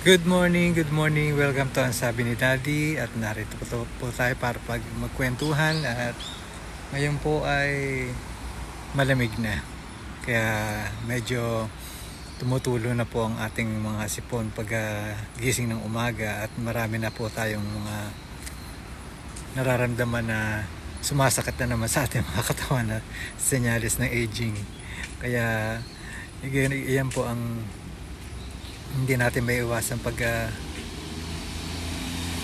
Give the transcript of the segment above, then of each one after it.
Good morning, good morning. Welcome to Ang Sabi ni Daddy at narito po tayo para magkwentuhan at ngayon po ay malamig na. Kaya medyo tumutulo na po ang ating mga sipon pag gising ng umaga at marami na po tayong mga nararamdaman na sumasakit na naman sa ating mga katawan na senyales ng aging. Kaya iyan po ang hindi natin may iwasan pag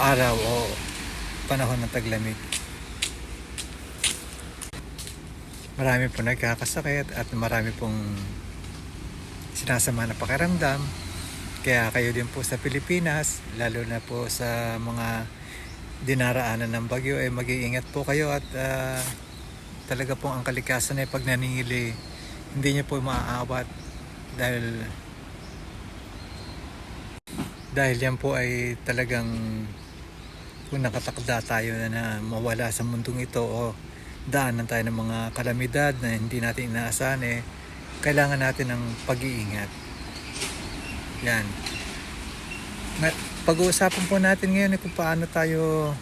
araw o panahon ng taglamig. Marami po nagkakasakit at marami pong sinasama na pakiramdam. Kaya kayo din po sa Pilipinas, lalo na po sa mga dinaraanan ng bagyo, ay mag-iingat po kayo at talaga pong ang kalikasan ay pag naningili, hindi nyo po maaawat dahil yan po ay talagang kung nakatakda tayo na mawala sa mundong ito o daanan tayo ng mga kalamidad na hindi natin inaasahan, kailangan natin ng pag-iingat. Yan. Pag-uusapan po natin ngayon kung paano tayo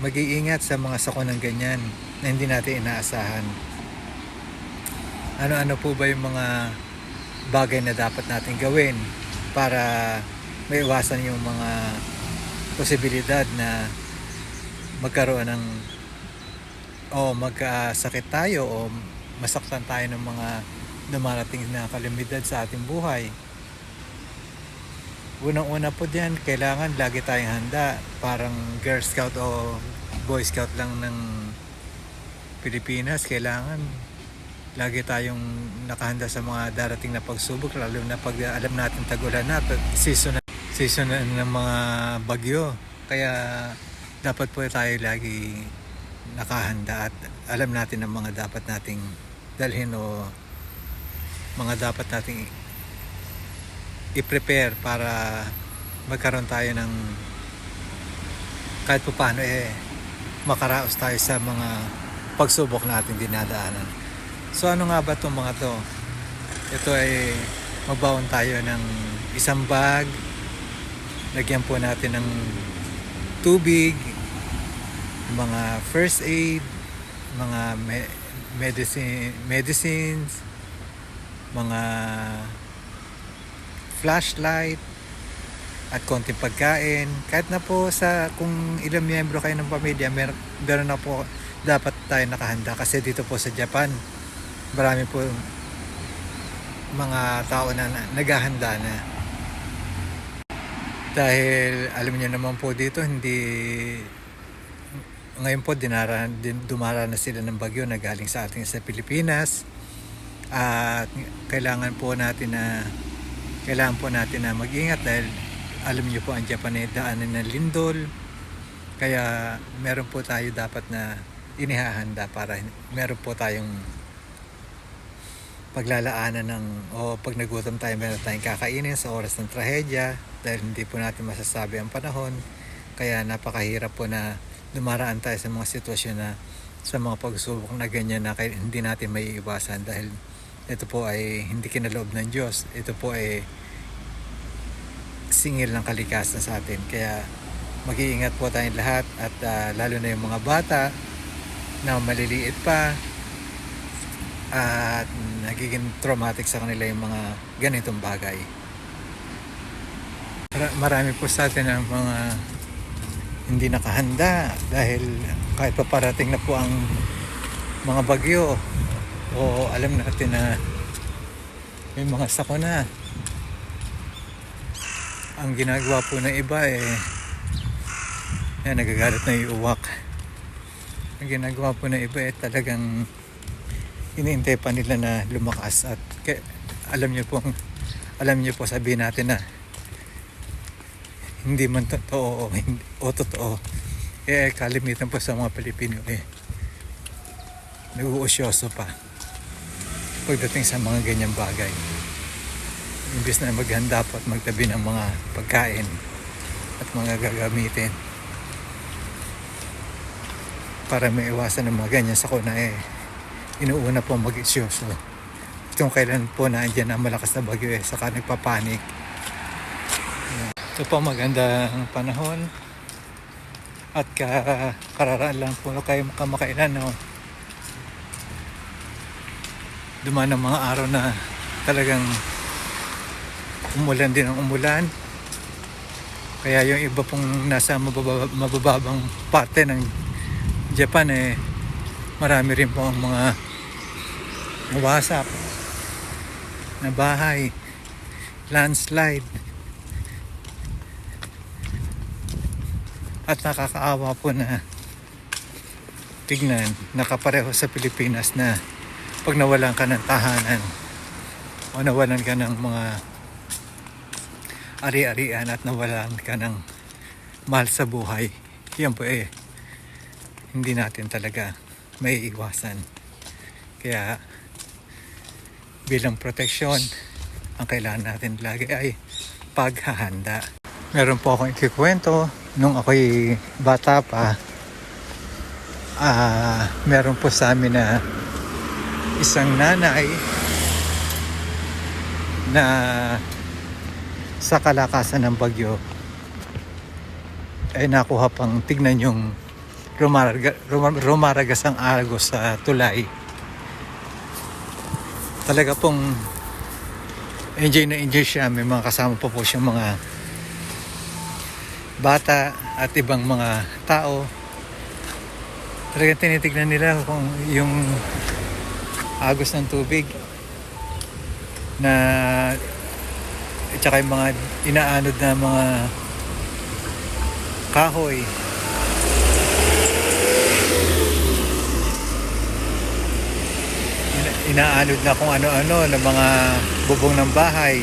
mag-iingat sa mga sakonang ganyan na hindi natin inaasahan. Ano-ano po ba yung mga bagay na dapat natin gawin para may iwasan yung mga posibilidad na magkaroon ng o magkasakit tayo o masaktan tayo ng mga dumarating na kalamidad sa ating buhay. Unang-una po diyan, kailangan lagi tayong handa. Parang Girl Scout o Boy Scout lang ng Pilipinas, kailangan lagi tayong nakahanda sa mga darating na pagsubok, lalo na pag alam natin tagulan na at season ng mga bagyo. Kaya dapat po tayo lagi nakahanda at alam natin ang mga dapat nating dalhin o mga dapat nating i-prepare para magkaroon tayo ng kahit pa paano makaraos tayo sa mga pagsubok na ating dinadaanan. So ano nga ba itong mga to? Ito ay magbaon tayo ng isang bag. Lagyan po natin ng tubig, mga first aid, mga medicines, mga flashlight, at konting pagkain. Kahit na po kung ilang miyembro kayo ng pamilya, meron na po dapat tayo nakahanda. Kasi dito po sa Japan, marami po mga tao na naghahanda na. Dahil alam niyo naman po dito, ngayon po dumara na sila ng bagyo na galing sa ating sa Pilipinas. At kailangan po natin na mag-ingat dahil alam niyo po ang Japan ay daanan ng lindol. Kaya meron po tayo dapat na inihahanda para meron po tayong paglalaanan o pag nagutom tayo, meron tayong kakainin sa oras ng trahedya dahil hindi po natin masasabi ang panahon. Kaya napakahirap po na dumaraan tayo sa mga sitwasyon na sa mga pagsubok na ganyan na hindi natin may iwasan dahil ito po ay hindi kinaloob ng Diyos. Ito po ay singil ng kalikasan sa atin. Kaya mag-iingat po tayong lahat at lalo na yung mga bata na maliliit pa at nagiging traumatic sa kanila yung mga ganitong bagay. Marami po sa atin ang mga hindi nakahanda dahil kahit paparating na po ang mga bagyo o alam natin na may mga sakuna, ang ginagawa po ng iba nagagalit na yung uwak. Ang ginagawa po ng iba talagang iniintay pa nila na lumakas at alam niyo po sabihin natin na hindi man totoo o totoo, kalimitan po sa mga Pilipino nag-uusyoso pa pagdating sa mga ganyang bagay. Imbis na maghanda po at magtabi ng mga pagkain at mga gagamitin para may iwasan ng mga ganyan sakuna, inuuna po mag-isyoso. Itong kailan po na andyan ang malakas na bagyo, saka nagpapanik. Ito po magandang panahon at kararaan lang po kayo kamakailan, no? Dumaan ng mga araw na talagang umulan din ang umulan. Kaya yung iba pong nasa mabababang parte ng Japan marami rin po ang mga nawasak na bahay, landslide. At nakakaawa po na tignan, nakapareho sa Pilipinas na pag nawalan ka ng tahanan o nawalan ka ng mga ari-arian at nawalan ka ng mahal sa buhay, yan po hindi natin talaga may iwasan. Kaya bilang proteksyon, ang kailangan natin lagi ay paghahanda. Meron po akong ikikwento nung ako'y bata pa. Meron po sa amin na isang nanay na sa kalakasan ng bagyo ay nakuha pang tignan yung rumaragas ang agos sa tulay. Talaga pong enjoy na enjoy siya. May mga kasama po siyang mga bata at ibang mga tao. Talagang tinitignan nila kung yung agos ng tubig na at saka yung mga inaanod na mga kahoy. Inaanod na kung ano-ano ng mga bubong ng bahay.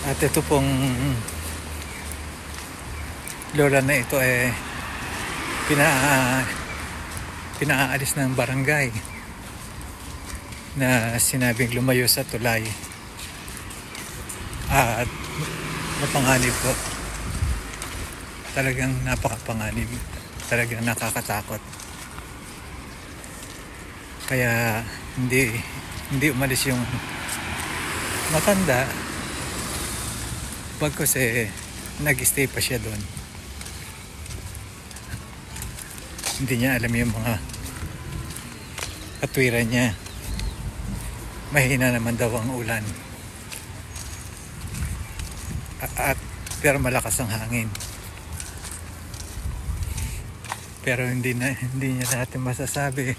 At ito pong lola na ito pinaalis ng barangay na sinabing lumayo sa tulay. At napanganib po. Talagang napakapanganib. Talagang nakakatakot. Kaya hindi umalis yung matanda. Bagkus nag-stay pa siya doon. Hindi niya alam yung mga katwiran niya. Mahina naman daw ang ulan. Pero malakas ang hangin. Pero hindi niya natin masasabi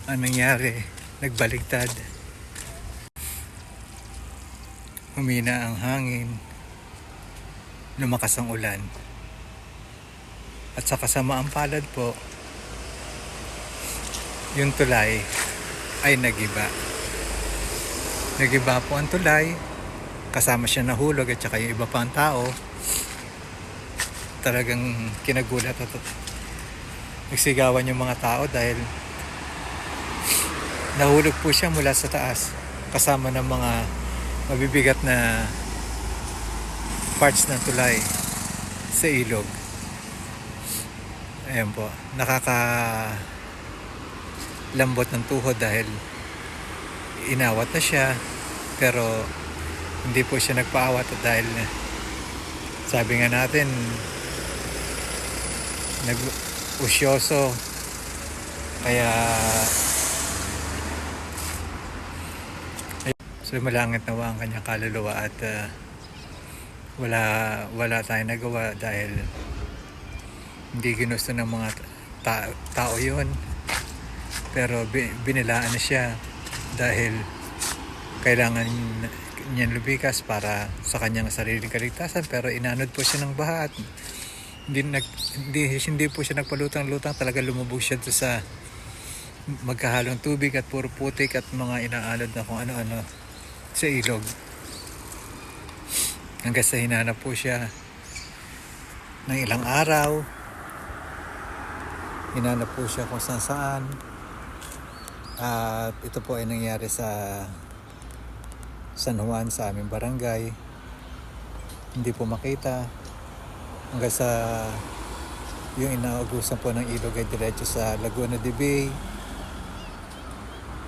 ang nangyari. Nagbaligtad. Humina ang hangin, lumakas ang ulan. At sa kasamaang palad po, yung tulay ay nagiba. Nagiba po ang tulay, kasama siya nahulog at saka yung iba pang tao. Talagang kinagulat at nagsigawan yung mga tao dahil nahulog po siya mula sa taas kasama ng mga mabibigat na parts ng tulay sa ilog. Ayan po, nakakalambot ng tuhod dahil inawat na siya, pero hindi po siya nagpaawat dahil sabi nga natin nag-usyoso. Kaya so malangit nawa ang kanyang kaluluwa at wala tayong nagawa dahil hindi ginusto ng mga tao yun. Pero binilaan na siya dahil kailangan niyan lumikas para sa kanyang sariling kaligtasan, pero inanod po siya ng baha at hindi po siya nagpalutang-lutang. Talaga lumubog siya sa magkahalong tubig at puro putik at mga inaanod na kung ano-ano sa ilog. Hanggang sa hinanap po siya ng ilang araw. Hinanap po siya kung saan. At ito po ay nangyari sa San Juan, sa aming barangay. Hindi po makita hanggang sa yung inaugusan po ng ilog ay diretso sa Laguna de Bay.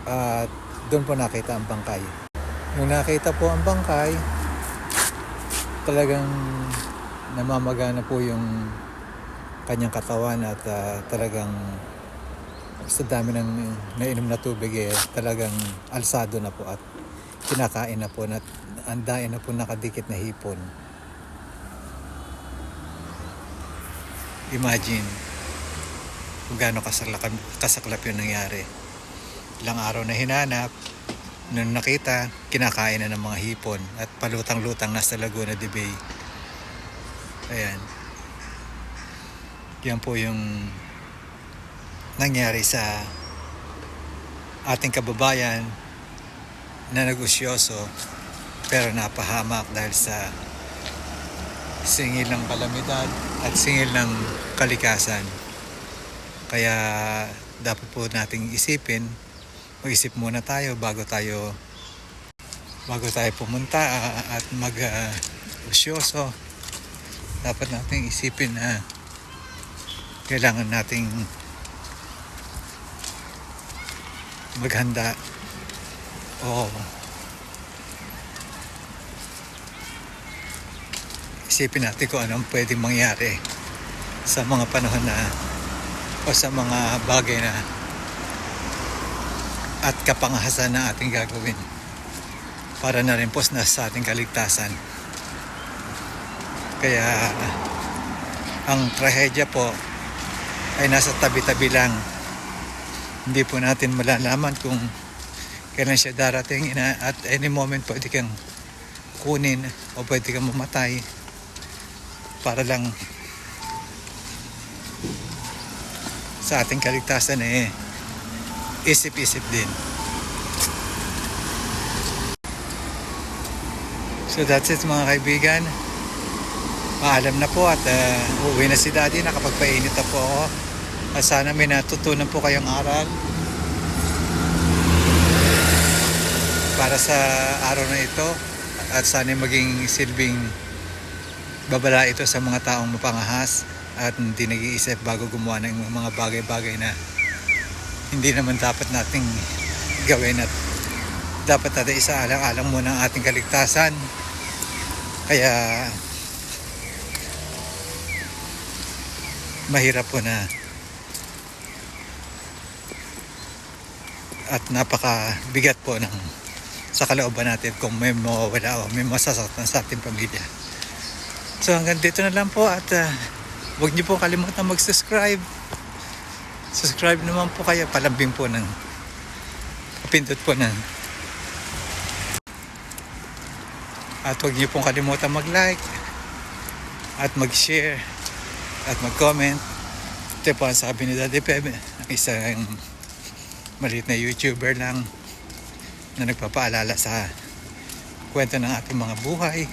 At doon po nakita ang bangkay. Nung nakita po ang bangkay, talagang namamagana po yung kanyang katawan at talagang sa dami ng nainom na tubig talagang alsado na po at kinakain na po at andain na po nakadikit na hipon. Imagine kung gaano kasaklap yung nangyari. Ilang araw na hinanap, nung nakita, kinakain na ng mga hipon at palutang-lutang na sa Laguna de Bay. Ayan. Yan po yung nangyari sa ating kababayan na negosyoso pero napahamak dahil sa singil ng kalamidad at singil ng kalikasan. Kaya dapat po nating isipin, mag-isip muna tayo bago tayo pumunta at mag-negosyoso. Dapat nating isipin na kailangan nating maghanda o isipin natin kung anong pwedeng mangyari sa mga panahon na o sa mga bagay na at kapangahasan na ating gagawin para na rin po sa ating kaligtasan. Kaya ang trahedya po ay nasa tabi-tabi lang. Hindi po natin malalaman kung kailan siya darating at any moment pwede kang kunin o pwede kang mamatay para lang sa ating kaligtasan isip-isip din. So that's it mga kaibigan. Paalam na po at uuwi na si Daddy, nakapagpainit na po ako. At sana may natutunan po kayong aral para sa araw na ito at sana maging silbing babala ito sa mga taong mapangahas at hindi nag-iisip bago gumawa ng mga bagay-bagay na hindi naman dapat nating gawin at dapat natin isaalang-alang muna ang ating kaligtasan. Kaya mahirap po na at napakabigat po ng sa kalooban natin kung may mawawala o may masasaktan sa ating pamilya. So hanggang dito na lang po at huwag niyo po kalimutan mag-subscribe. Subscribe naman po kayo, palambing po ng pindot po ng at huwag niyo pong kalimutan mag-like at mag-share at mag-comment. Ito po ang sabi ni Daddy Pebe, isang maliit na YouTuber lang na nagpapaalala sa kwento ng ating mga buhay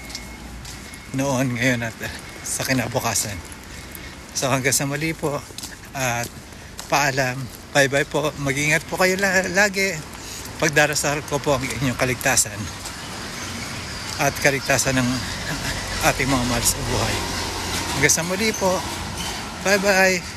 noon, ngayon at sa kinabukasan. So hanggang sa muli po at paalam, bye bye po, mag-ingat po kayo lagi. Pagdarasal ko po ang inyong kaligtasan at kaligtasan ng ating mga mahal sa buhay. Hanggang sa muli po, bye bye.